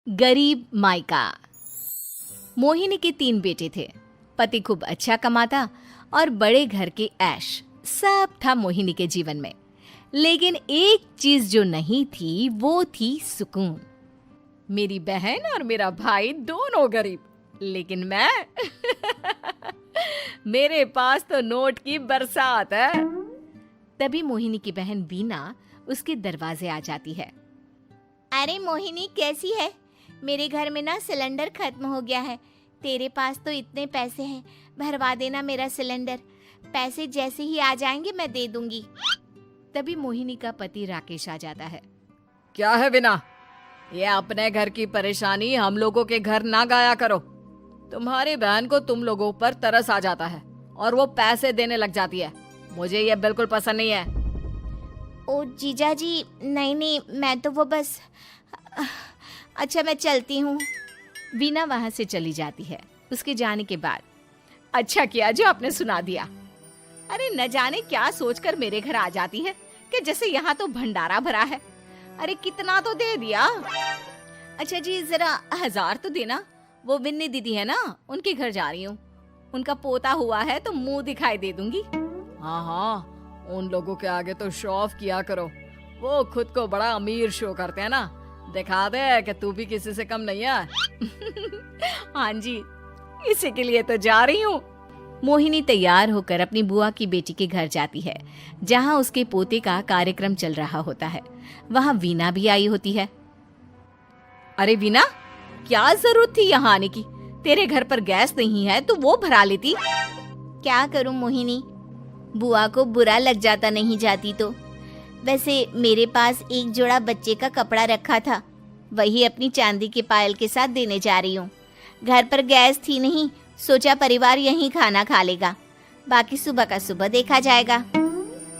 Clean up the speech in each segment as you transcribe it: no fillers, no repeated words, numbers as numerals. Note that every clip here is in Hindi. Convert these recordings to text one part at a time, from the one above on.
गरीब मायका। मोहिनी के 3 बेटे थे। पति खूब अच्छा कमाता और बड़े घर के ऐश सब था मोहिनी के जीवन में। लेकिन एक चीज जो नहीं थी वो थी सुकून। मेरी बहन और मेरा भाई दोनों गरीब, लेकिन मैं मेरे पास तो नोट की बरसात है। तभी मोहिनी की बहन वीना उसके दरवाजे आ जाती है। अरे मोहिनी, कैसी है? मेरे घर में ना सिलेंडर खत्म हो गया है। तेरे पास तो इतने पैसे हैं, भरवा देना मेरा सिलेंडर। पैसे जैसे ही आ जाएंगे मैं दे दूंगी। तभी मोहिनी का पति राकेश आ जाता है। क्या है विना, ये अपने घर की परेशानी हम लोगों के घर ना गाया करो। तुम्हारी बहन को तुम लोगों पर तरस आ जाता है और वो पैसे देने लग जाती है। मुझे ये बिल्कुल पसंद नहीं है। ओ जीजा जी, नहीं, मैं तो वो बस अच्छा, मैं चलती हूँ। वीना वहां से चली जाती है। उसके जाने के बाद अच्छा किया जो आपने सुना दिया। अरे न जाने क्या सोचकर मेरे घर आ जाती है कि जैसे यहाँ तो भंडारा भरा है। अरे कितना तो दे दिया। अच्छा जी, जरा 1000 तो देना। वो बिन्नी दीदी है ना, उनके घर जा रही हूँ। उनका पोता हुआ है तो मुंह दिखाई दे दूंगी। हाँ, उन लोगों के आगे तो शो ऑफ किया करो। वो खुद को बड़ा अमीर शो करते हैं ना, दिखा दे कि तू भी किसी से कम नहीं है। हाँ जी, इसी के लिए तो जा रही हूँ। मोहिनी तैयार होकर अपनी बुआ की बेटी के घर जाती है, जहाँ उसके पोते का कार्यक्रम चल रहा होता है। वहाँ वीना भी आई होती है। अरे वीना, क्या जरूरत थी यहाँ आने की? तेरे घर पर गैस नहीं है तो वो भरा लेती। क्या करूँ मोहिनी, बुआ को बुरा लग जाता नहीं जाती तो। वैसे मेरे पास एक जोड़ा बच्चे का कपड़ा रखा था, वही अपनी चांदी के पायल के साथ देने जा रही हूँ। घर पर गैस थी नहीं, सोचा परिवार यहीं खाना खा लेगा, बाकी सुबह का सुबह देखा जाएगा।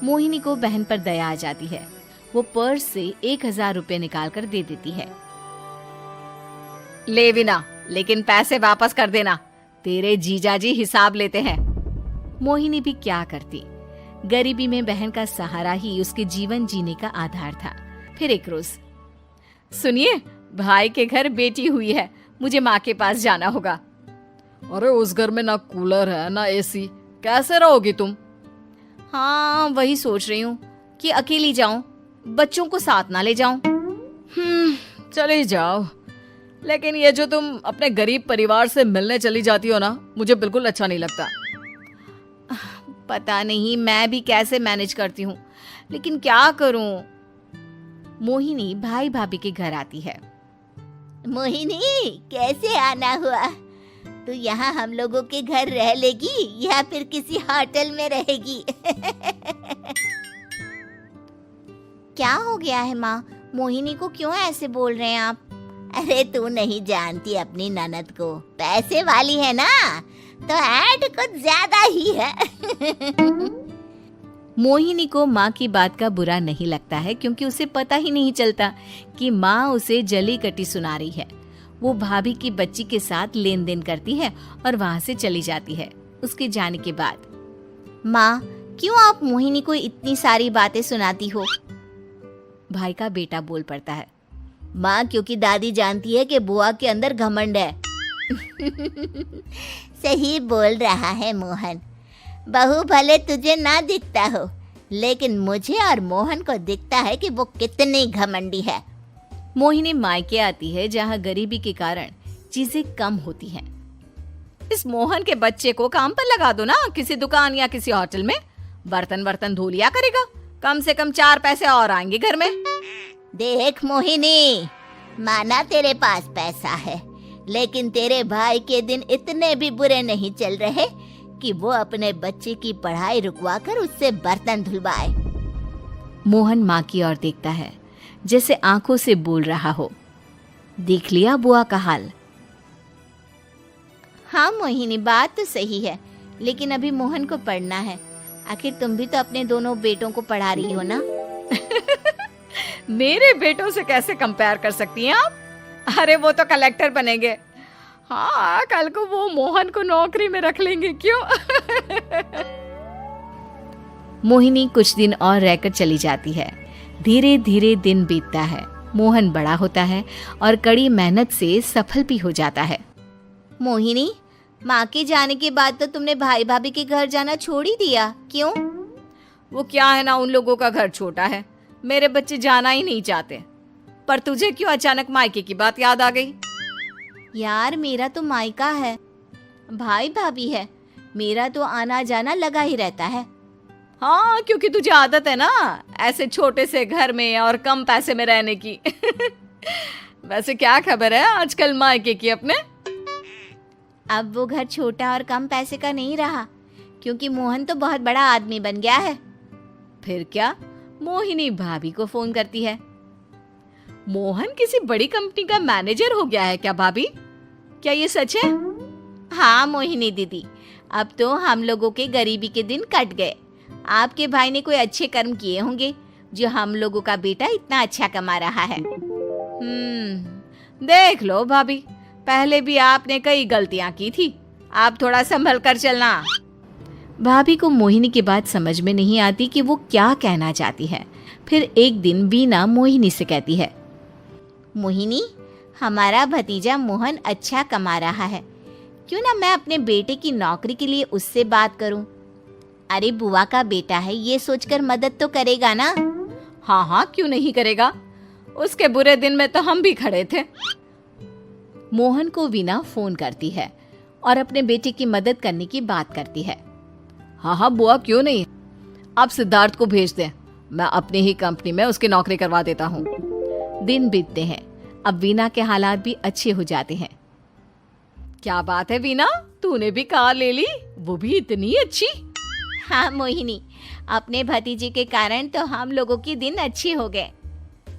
मोहिनी को बहन पर दया आ जाती है। वो पर्स से 1000 रुपए निकाल कर दे देती है। ले विना, लेकिन पैसे वापस कर देना, तेरे जीजाजी हिसाब लेते हैं। मोहिनी भी क्या करती, गरीबी में बहन का सहारा ही उसके जीवन जीने का आधार था। फिर एक रोज, सुनिए, भाई के घर बेटी हुई है, मुझे माँ के पास जाना होगा। अरे उस घर में ना कूलर है ना एसी, कैसे रहोगी तुम? हाँ, वही सोच रही हूँ कि अकेली जाऊं, बच्चों को साथ ना ले जाऊं। चली जाओ, लेकिन ये जो तुम अपने गरीब परिवार से मिलने चली जाती हो ना, मुझे बिल्कुल अच्छा नहीं लगता। पता नहीं मैं भी कैसे मैनेज करती हूँ, लेकिन क्या करूँ। मोहिनी भाई भाभी के घर आती है। मोहिनी, कैसे आना हुआ? तू यहाँ हम लोगों के घर रह लेगी या फिर किसी होटल में रहेगी? क्या हो गया है माँ? मोहिनी को क्यों ऐसे बोल रहे हैं आप? अरे तू नहीं जानती अपनी ननद को, पैसे वाली है ना, तो ऐड कुछ ज्यादा ही है। मोहिनी को माँ की बात का बुरा नहीं लगता है, क्योंकि उसे पता ही नहीं चलता कि माँ उसे जली कटी सुना रही है। वो भाभी की बच्ची के साथ लेन देन करती है और वहाँ से चली जाती है। उसके जाने के बाद, माँ, क्यों आप मोहिनी को इतनी सारी बातें सुनाती हो? भाई का बेटा बोल पड़ता है। माँ, क्योंकि दादी जानती है कि बुआ के अंदर घमंड है। सही बोल रहा है मोहन। बहू भले तुझे ना दिखता हो, लेकिन मुझे और मोहन को दिखता है कि वो कितनी घमंडी है। मोहिनी मायके आती है, जहाँ गरीबी के कारण चीजें कम होती हैं। इस मोहन के बच्चे को काम पर लगा दो ना, किसी दुकान या किसी होटल में। बर्तन धो लिया करेगा, कम से कम 4 पैसे और आएंगे घर में। देख मोहिनी, माना तेरे पास पैसा है, लेकिन तेरे भाई के दिन इतने भी बुरे नहीं चल रहे कि वो अपने बच्चे की पढ़ाई रुकवाकर उससे बर्तन धुलवाए। मोहन माँ की ओर देखता है, जैसे आंखों से बोल रहा हो, देख लिया बुआ का हाल। हाँ मोहिनी, बात तो सही है, लेकिन अभी मोहन को पढ़ना है। आखिर तुम भी तो अपने दोनों बेटों को पढ़ा रही हो ना। मेरे बेटों से कैसे कंपेयर कर सकती हैं आप? अरे वो तो कलेक्टर बनेंगे। हाँ, कल को वो मोहन को नौकरी में रख लेंगे, क्यों? मोहिनी कुछ दिन और रहकर चली जाती है। धीरे धीरे दिन बीतता है। मोहन बड़ा होता है और कड़ी मेहनत से सफल भी हो जाता है। मोहिनी, माँ के जाने के बाद तो तुमने भाई भाभी के घर जाना छोड़ ही दिया, क्यों? वो क्या है ना, उन लोगों का घर छोटा है, मेरे बच्चे जाना ही नहीं चाहते। पर तुझे क्यों अचानक मायके की बात याद आ गई? यार, मेरा तो मायका है, भाई भाभी है, मेरा तो आना जाना लगा ही रहता है। हाँ, क्योंकि तुझे आदत है ना ऐसे छोटे से घर में और कम पैसे में रहने की। वैसे क्या खबर है आजकल मायके की अपने? अब वो घर छोटा और कम पैसे का नहीं रहा, क्योंकि मोहन तो बहुत बड़ा आदमी बन गया है। फिर क्या? मोहिनी भाभी को फोन करती है। मोहन किसी बड़ी कंपनी का मैनेजर हो गया है क्या भाभी? क्या ये सच है? हाँ मोहिनी दीदी, अब तो हम लोगों के गरीबी के दिन कट गए। आपके भाई ने कोई अच्छे कर्म किए होंगे जो हम लोगों का बेटा इतना अच्छा कमा रहा है। देख लो भाभी, पहले भी आपने कई गलतियां की थी, आप थोड़ा संभल कर चलना। भाभी को मोहिनी की बात समझ में नहीं आती कि वो क्या कहना चाहती है। फिर एक दिन वीना मोहिनी से कहती है, मोहिनी, हमारा भतीजा मोहन अच्छा कमा रहा है, क्यों ना मैं अपने बेटे की नौकरी के लिए उससे बात करूं? अरे बुआ का बेटा है, ये सोचकर मदद तो करेगा ना? हाँ हाँ, क्यों नहीं करेगा, उसके बुरे दिन में तो हम भी खड़े थे। मोहन को वीना फोन करती है और अपने बेटे की मदद करने की बात करती है। हाँ हाँ बुआ, क्यों नहीं, आप सिद्धार्थ को भेज दें, मैं अपनी ही कंपनी में उसकी नौकरी करवा देता हूँ। दिन बीतते हैं, अब वीना के हालात भी अच्छे हो जाते हैं। क्या बात है वीना, तूने भी कार ले ली, वो भी इतनी अच्छी? हाँ मोहिनी, अपने भतीजे के कारण तो हम लोगों के दिन अच्छे हो गए।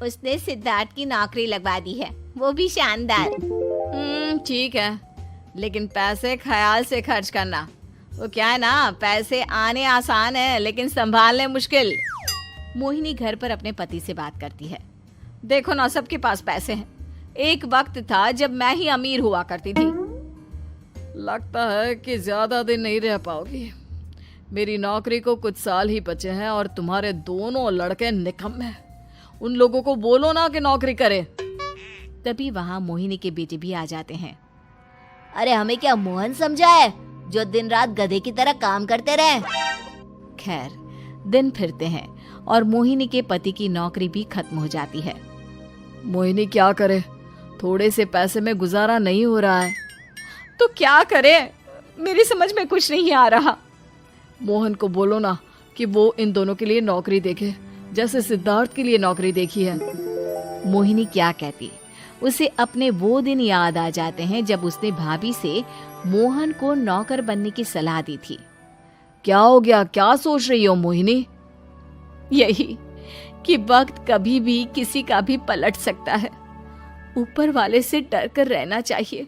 उसने सिद्धार्थ की नौकरी लगवा दी है, वो भी शानदार। ठीक है, लेकिन पैसे ख्याल से खर्च करना। वो क्या है ना, पैसे आने आसान है लेकिन संभालने मुश्किल। मोहिनी घर पर अपने पति से बात करती है। देखो ना, सबके पास पैसे हैं, एक वक्त था जब मैं ही अमीर हुआ करती थी। लगता है कि ज्यादा दिन नहीं रह पाओगी, मेरी नौकरी को कुछ साल ही बचे हैं और तुम्हारे दोनों लड़के निकम्मे हैं। उन लोगों को बोलो ना कि नौकरी करे। तभी वहाँ मोहिनी के बेटे भी आ जाते हैं। अरे हमें क्या मोहन समझा है जो दिन रात गधे की तरह काम करते रहे? खैर, दिन फिरते हैं और मोहिनी के पति की नौकरी भी खत्म हो जाती है। मोहिनी क्या करे, थोड़े से पैसे में गुजारा नहीं हो रहा है। तो क्या करे, मेरी समझ में कुछ नहीं आ रहा। मोहन को बोलो ना कि वो इन दोनों के लिए नौकरी देखे, जैसे सिद्धार्थ के लिए नौकरी देखी है। मोहिनी क्या कहती, उसे अपने वो दिन याद आ जाते हैं जब उसने भाभी से मोहन को नौकर बनने की सलाह दी थी। क्या हो गया, क्या सोच रही हो मोहिनी? यही कि वक्त कभी भी किसी का भी पलट सकता है, ऊपर वाले से डर कर रहना चाहिए।